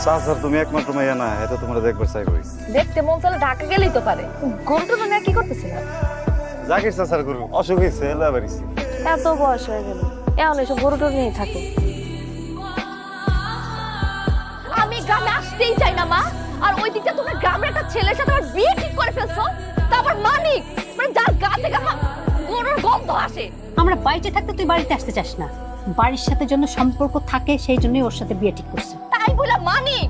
Sir তুমি একমাত্র মাইয়া না, এটা তোমরা দেখবার চাই কই। দেখতে মন চাইলে ঢাকা গেলেই তো পারে। গরুটা নিয়ে কি করতেছিলাম? জাকির স্যার গরু অসুখ হয়েছে, এলা বাড়িছি। এত বয়স হয়ে গেল, এখন এসব গরুটা নিয়ে থাকে। আমি গ্রামে আসতেই চাই না মা। আর ওই দিকটা তোমরা গ্রামের একটা ছেলের সাথে আমার বিয়ে ঠিক করে ফেলছো। তারপর মানিক, মানে যার গা থেকে আমার গরুর গন্ধ আসে। আমরা বাড়িতে থাকতে তুই বাড়িতে আসতে চাস না। বাড়ির সাথে জন্য সম্পর্ক থাকে, সেই জন্যই ওর সাথে বিয়ে ঠিক করছে। তাই বলে মানিক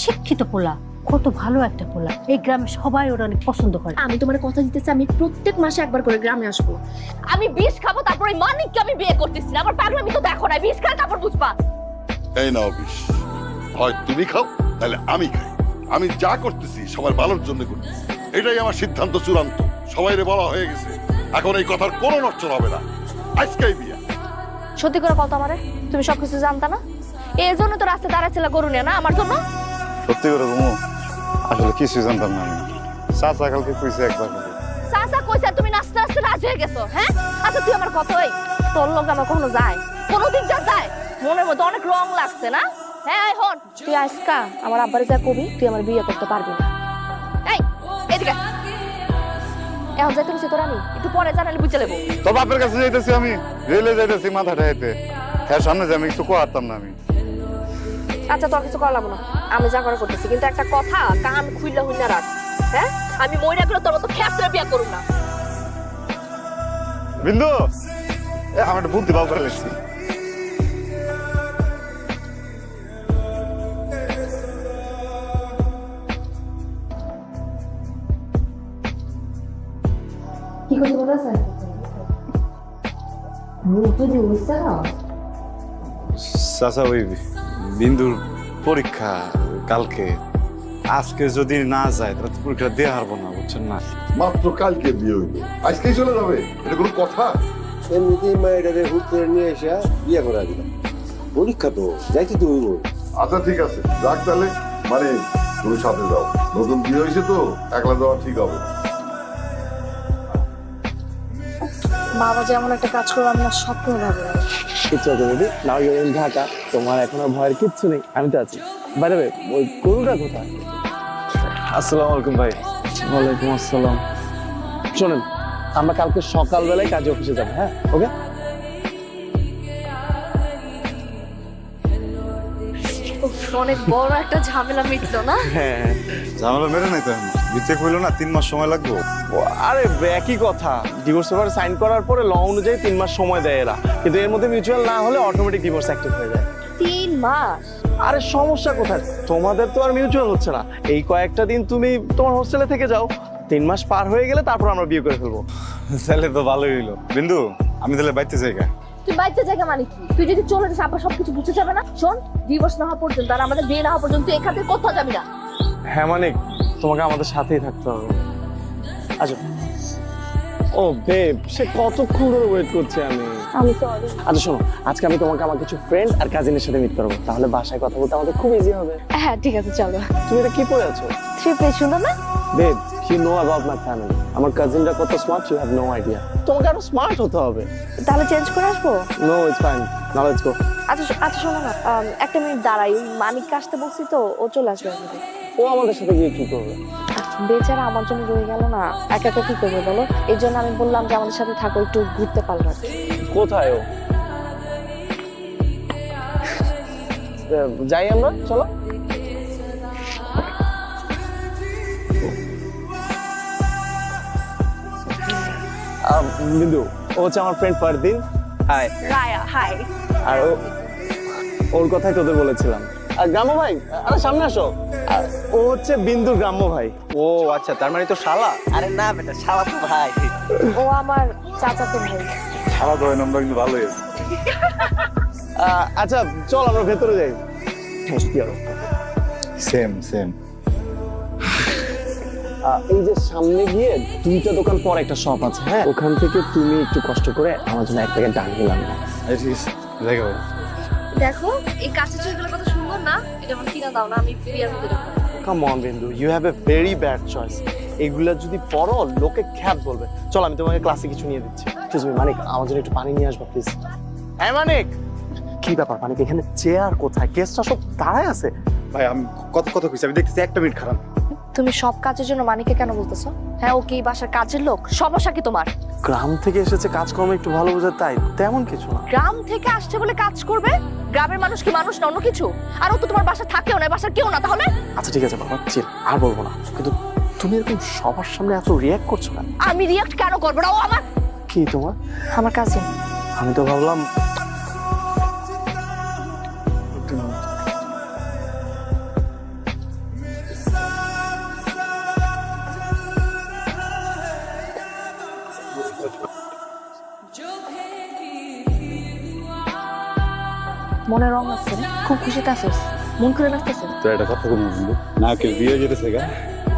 শিক্ষিত পোলা, কত ভালো একটা পোলা। এই গ্রামে সবাই ওর অনেক পছন্দ করে। আমি তোমার কথা দিতেছি, আমি প্রত্যেক মাসে একবার করে গ্রামে আসবো। আমি বিষ খাবো, তারপর ওই মানিককে আমি বিয়ে করতেছি না। আমার পাগলামি তো দেখো না, বিষ খাই তারপর বুঝবা। এই নাও বিষ, হয় তুমি খাও তাহলে আমি খাই। আমি যা করতেছি সবার ভালোর জন্য করতেছি, এটাই আমার সিদ্ধান্ত চূড়ান্ত। সবাইরে বলা হয়ে গেছে, এখন এই কথার কোনো নড়চড় হবে না। আজকেই বিয়া। সত্যি করে কথা আমারে, তুমি সবকিছু জানতা না? এই জন্য তো রাস্তায় দাঁড়াচ্ছিল গরু নিয়ে না আমার জন্য। সত্যি করে ঘুমো, আসলে কিছুই জানতাম না আমি। চাচা কালকে কইছে একবার করে। চাচা কইছে তুমি নাচতে নাচতে রাজি হয়ে গেছো, হ্যাঁ? আচ্ছা তুই আমার কথা ওই তোর লোক আমার কখনো যায়, কোনোদিন যা যায় মনের মধ্যে অনেক রং লাগছে না? হ্যাঁ এই হন, তুই আজকা আমার আব্বারে যা কবি তুই আমার বিয়ে করতে পারবি না। এই এদিকে এখন যাইতে গেছি তোর, আমি একটু পরে জানালে বুঝে নেবো। তোর বাপের কাছে যাইতেছি আমি, রেলে যাইতেছি মাথাটা হেঁটে। হ্যাঁ সামনে যে আমি কিছু করতাম না আমি। আচ্ছা তোর কিছু করা লাগবো না, আমি যা করে করতেছি। কিন্তু একটা কথা কান খুইলা হইনা রাখ, হ্যাঁ? আমি মইরা গেলে তোর মতো খেপটা বিয়ে করুম না। বিন্দু, আমার একটা বুদ্ধি বাউ করে লেগছি। কি করতে বলেছে? চাচা ওই বিন্দুর পরীক্ষা কালকে, আজকে যদি না যায় তাহলে তো পরীক্ষা দিয়ে হারবো না, বুঝছেন না? মাত্র কালকে বিয়ে হইলো, আজকেই চলে যাবে? এটা কোনো কথা? এমনিতেই মায়েরারে হুট করে নিয়ে এসে বিয়ে করা দিলাম। পরীক্ষা তো যাইতে তো হইব। আচ্ছা ঠিক আছে, যাক তাহলে। মানে তুমি সাথে যাও, নতুন বিয়ে হয়েছে তো, একলা যাওয়া ঠিক হবে। বাবা যেমন একটা কাজ করবো আমি না স্বপ্ন ভাবি। কিচ্ছু আছে দিদি, নাও ইউ ইন ঢাকা, তোমার এখন আর ভয়ের কিচ্ছু নেই, আমি তো আছি। বাইরে ওই গরুটা কোথায়? আসসালামু আলাইকুম ভাই। ওয়ালাইকুম আসসালাম। শোনেন, আমরা কালকে সকালবেলায় কাজে অফিসে যাবো, হ্যাঁ? ওকে। অনেক বড় একটা ঝামেলা মিটলো না? হ্যাঁ, ঝামেলা মেরে নাই তো এখন, বিতে কইলো না 3 মাস সময় লাগবে। আরে একই কথা, ডিভোর্স পেপার সাইন করার পরে ল অনুযায়ী 3 মাস সময় দেয় এরা, কিন্তু এর মধ্যে মিউচুয়াল না হলে অটোমেটিক ডিভোর্স অ্যাক্টিভ হয়ে যায়। 3 মাস? আরে সমস্যা কোথায়? তোমাদের তো আর মিউচুয়াল হচ্ছে না, এই কয়েকটা দিন তুমি তোমার হোস্টেলে থেকে যাও, 3 মাস পার হয়ে গেলে তারপর আমরা বিয়ে করে ফেলবো। তাহলে তো ভালোই হইলো। বিন্দু, আমি তাহলে বাইতে যাই গা। তুই বাইতে জায়গা মানে কি? তুই যদি চলে যাস আব্বা সবকিছু বুঝে যাবে না। শোন, ডিভোর্স না হওয়া পর্যন্ত আর আমাদের বিয়ে না হওয়া পর্যন্ত তুই এখান থেকে কোথাও যাবি না। হ্যাঁ মানে তোমাকে আমাদের সাথেই থাকতে হবে। আচ্ছা, ও বেব, সে কতক্ষণ ধরে ওয়েট করছে আমি। সরি। আচ্ছা শোনো, আজকে আমি তোমাকে আমার কিছু ফ্রেন্ড আর কাজিনের সাথে মিট করবো, তাহলে বাসায় কথা বলতে আমাদের খুব ইজি হবে। হ্যাঁ ঠিক আছে চলো। তুমি এটা কি পরে আছো? 3 পিস সুন্দর না? Babe, you know about my family. আমার কাজিনরা কত smart, you have no idea. তোমাকে আরো স্মার্ট হতে হবে। তাহলে চেঞ্জ করে আসবো? No, it's fine, now let's go. আচ্ছা আচ্ছা শোনো না, একটা মিনিট দাঁড়াই, ওই মানিককে আসতে বলছি তো, ও চলে আসবে আমাদের। ও আমাদের সাথে গিয়ে কি করবে? বেচারা আমার জন্য রয়ে গেল না, একা একা কি করবে বলো? এই জন্য আমি বললাম যে আমাদের সাথে থাকো, একটু ঘুরতে পারলো। কোথায় ও? যাই আমরা, চলো। বিন্দু, ও হচ্ছে আমার friend Fardin. High. Raya high. আর ওর কথাই তোদের বলেছিলাম। আর গ্রাম্য ভাই, আরে সামনে আসো। আর ও হচ্ছে বিন্দুর গ্রাম্য ভাই। ও আচ্ছা, তার মানে তো শালা? আরে না বেটা, শালা তো ভাই। ও আমার চাচাতো ভাই। সারা দয় নম্বর কিন্তু ভালোই আছে। আচ্ছা চল আমরা ভেতরে যাই। Same same. এই যে সামনে গিয়ে 2টা দোকান পর একটা শপ আছে, হ্যাঁ? ওখান থেকে তুমি একটু কষ্ট করে আমার জন্য 1 প্যাকেট ডান নিলাম। ঠিক আছে, যাই ভাই। দেখো এই কাঁচের চুড়িগুলো কত সুন্দর না? এটা আমার কিনা দাও না, আমি বিয়ের মধ্যে রাখবো। Come on Bindu, you have a very bad choice. এগুলা যদি পরো লোকে খ্যাপ বলবে। চল আমি তোমাকে ক্লাসে কিছু নিয়ে দিচ্ছি। এক্সকিউজ মি মানিক, আমার জন্য একটু পানি নিয়ে আসবা প্লিজ। হ্যাঁ মানিক, কি ব্যাপার মানিক, এখানে চেয়ার কোথায়? গেস্টরা সব দাঁড়ায় আছে, ভাই আমি কত কত কইছি, আমি দেখতেছি 1 মিনিট খারাপ। তুমি সব কাজের জন্য মানিককে কেন বলতেছো? হ্যাঁ, ও কি এই বাসার কাজের লোক? সমস্যা কি তোমার? গ্রাম থেকে এসেছে, কাজকর্ম একটু ভালো বোঝে, তাই তেমন কিছু না। গ্রাম থেকে আসছে বলে কাজ করবে? গ্রামের মানুষ কি মানুষ না অন্য কিছু? আর ও তো তোমার বাসা থাকেও না, বাসার কেউ না তাহলে? আচ্ছা ঠিক আছে বাবা, চিল, আর বলবো না। কিন্তু তুমি এরকম সবার সামনে এত রিয়াক্ট করছো কেন? আমি রিয়াক্ট কেন করবো না? ও আমার কি তোমার? আমার কাজিন। আমি তো ভাবলাম মনে রং আছে, খুব খুশিতে আছিস, মন করে নাচতেছিস। তো একটা কথা বলবো বন্ধু, নায়কের বিয়ে হয়ে যেতেছে গা,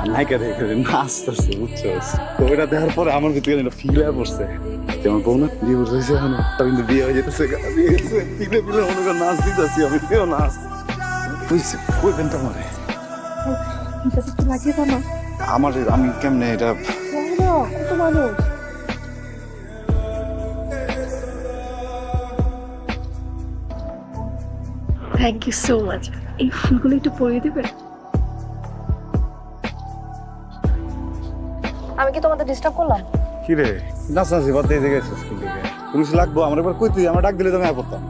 আর নায়িকা দেখে নাচতেছে, বুঝছো? তো ওটা দেখার পরে আমার ভিতরে একটা ফিল হয়ে পড়ছে যে আমার বউ না বিয়ে হয়েছে এখন, কিন্তু বিয়ে হয়ে যেতেছে গা, বিয়ে হয়েছে ফিলে ফিলে মনে করে নাচ দিতেছি আমি, কেউ নাচ বুঝছি কইবেন তো আমারে লাগিয়ে না আমার, আমি কেমনে এটা কত মানুষ। Thank you so much. এই ফুলগুলো একটু পরিয়ে দেবে? আমি কি তোমাদের ডিস্টার্ব করলাম? কি রে নাচানাচি বাদ দিয়ে গেছিস স্কুল থেকে, তুমি কিছু লাগবো আমার এবার কই, তুই আমার ডাক দিলে তো আমি করতাম।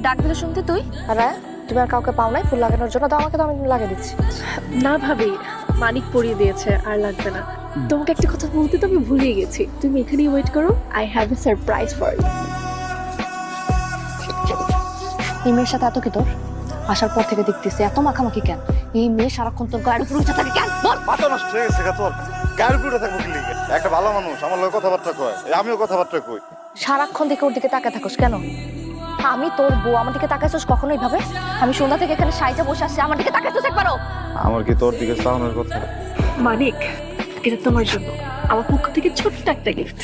ডাক দিলে শুনতে তুই? আরে তুমি আর কাউকে পাও নাই ফুল লাগানোর জন্য? তো আমাকে তো আমি লাগিয়ে দিচ্ছি। না ভাবি, মানিক পরিয়ে দিয়েছে, আর লাগবে না। তোমাকে একটা কথা বলতে তো আমি ভুলে গেছি, তুমি এখানেই ওয়েট করো, I have a surprise for you. এই মেয়ের সাথে এত কি তোর? আসার পর থেকে দেখতেছি এত মাখামাখি কেন? এই মেয়ে সারাক্ষণ তোর গায়ের উপর উঠে থাকে কেন? বল। মাথা নষ্ট হয়ে গেছে তোর, গায়ের উপরে থাকবো কি লিগে? একটা ভালো মানুষ আমার লগে কথাবার্তা কয়, আমিও কথাবার্তা কই। সারাক্ষণ দিকে ওর দিকে তাকায় থাকোস কেন? আমি তোর বউ, আমার দিকে তাকাইছিস কখনো এইভাবে? আমি সন্ধ্যা থেকে এখানে সাইজা বসে আসছি, আমার দিকে তাকাইছিস একবারও? আমার কি তোর দিকে চাওয়ানোর কথা? মানিক, এটা তোমার জন্য আমার পক্ষ থেকে ছোট্ট একটা গিফট।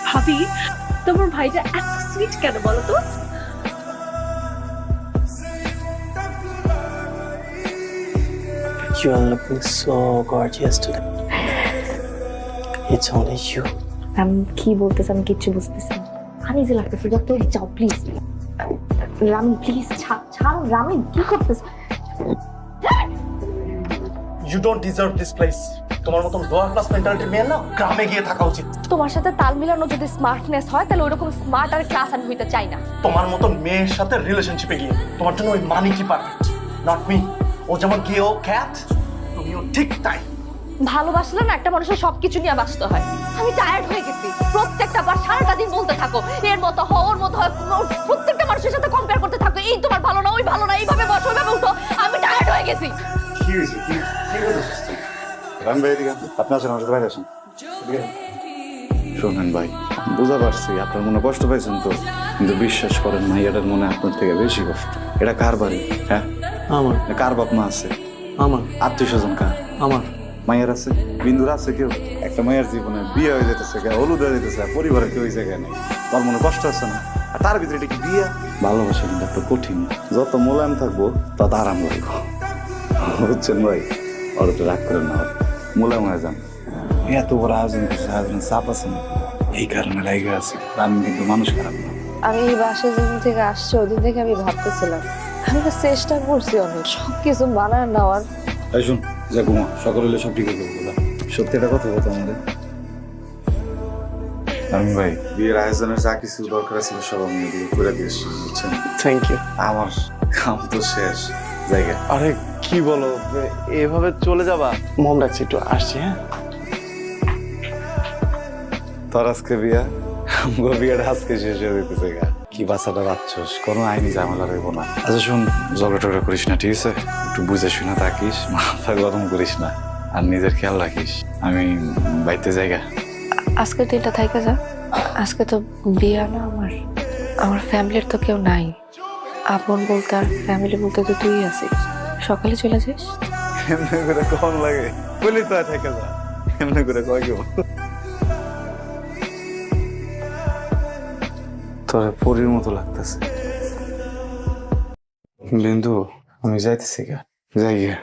ভাবি, তোমার ভাইটা এত সুইট কেন বলো তো? You are looking so gorgeous today. It's only you. আমি কি বলতেছি আমি কিচ্ছু বুঝতেছি না। আমি যে লাগতেছে যত যাও প্লিজ। রামি প্লিজ ছাড়। রামি কি করতেছ? You don't deserve this place. তোমার মতন লোয়ার ক্লাস মেন্টালিটির মেয়ে না গ্রামে গিয়ে থাকা উচিত। তোমার সাথে তাল মিলানো যদি স্মার্টনেস হয় তাহলে ওইরকম স্মার্ট আর ক্লাস আমি হইতে চাই না। তোমার মতন মেয়ের সাথে রিলেশনশিপে গিয়ে তোমার জন্য ওই মানিকই পারফেক্ট, নট মি। ও যেমন গেও খ্যাত, তুমিও ঠিক তাই। ভালোবাসলে না একটা মানুষের সবকিছু নিয়ে বাসতে হয়। আমি টায়ার্ড হয়ে গেছি, প্রত্যেকটা বার সারাটা দিন বলতে থাকো এর মতো হও ওর মতো হয়, প্রত্যেকটা মানুষের সাথে কম্পেয়ার করতে থাকো, এই তোমার ভালো না ওই ভালো না, এইভাবে বসো ওইভাবে উঠো। আমি টায়ার্ড হয়ে গেছি। কি হয়েছে? কি করতেছিস? রাম ভাই এদিকে আপনি আসেন, আমার সাথে বাইরে আসেন। শোনেন ভাই, বুঝা পারছি আপনার মনে কষ্ট পাইছেন তো, কিন্তু বিশ্বাস করেন মাইয়াটার মনে আপনার থেকে বেশি কষ্ট। এটা কার বাড়ি? হ্যাঁ আমার। কার বাপ মা আছে? আমার। আত্মীয় স্বজন কার? আমার। মায়ের আছে? বিন্দুর আছে কেউ? একটা মায়ের জীবনে বিয়ে হয়ে যেতেছে, হলুদ হয়ে যেতেছে, পরিবারের কেউ ওই জায়গায় নেই, তার মনে কষ্ট আছে না? আর তার ভিতরে এটা কি বিয়ে? ভালোবাসা কিন্তু একটা কঠিন, যত মোলায়েম থাকবো তত আরাম লাগবো, বুঝছেন ভাই? ওর তো রাগ করেন না, মোলায়েম হয়ে যান। এত বড় আয়োজন করছে, আয়োজনের চাপ আছে না, এই কারণে লাইগে আছে। আমি কিন্তু মানুষ খারাপ না। আমি এই বাসায় যেদিন থেকে আসছি ওদিন থেকে আমি ভাবতেছিলাম, আমি তো চেষ্টা করছি অনেক সবকিছু মানায় নেওয়ার। এই শুন, যা ঘুমা, সকাল হলে সব ঠিক হয়ে যাবে। সত্যি একটা কথা বলতো আমাদের, আমি ভাই বিয়ের আয়োজনের যা কিছু দরকার ছিল সব আমি এদিকে করে দিয়েছি, বুঝছেন? Thank you. আমার কাম তো শেষ জায়গা। আরে কি বলো, এভাবে চলে যাবা? মম ডাকছে, একটু আসছি। হ্যাঁ, তোর আজকে বিয়া, আমার বিয়েটা আজকে শেষ হয়ে যেতেছে গা। কি বাচ্চাটা বাচ্চস, কোনো আইনি ঝামেলা রইব না। আচ্ছা শুন, ঝগড়া টগড়া করিস না, ঠিক আছে? একটু বুঝে শুনে থাকিস, মাথা গরম করিস না, আর নিজের খেয়াল রাখিস। আমি বাইতে জায়গা। আজকের দিনটা থাইকা যা। আজকে তো বিয়া না, আমার ফ্যামিলির তো কেউ নাই। আপন বলতে আর ফ্যামিলি বলতে তো তুই আছিস। সকালে চলে যাস। এমনি করে কম লাগে বলি তো, থেকে যা, এমনি করে কয় কেউ। তোর পরীর মতো লাগতেছে বিন্দু, আমি যাইতেছি গা, যাই গিয়া।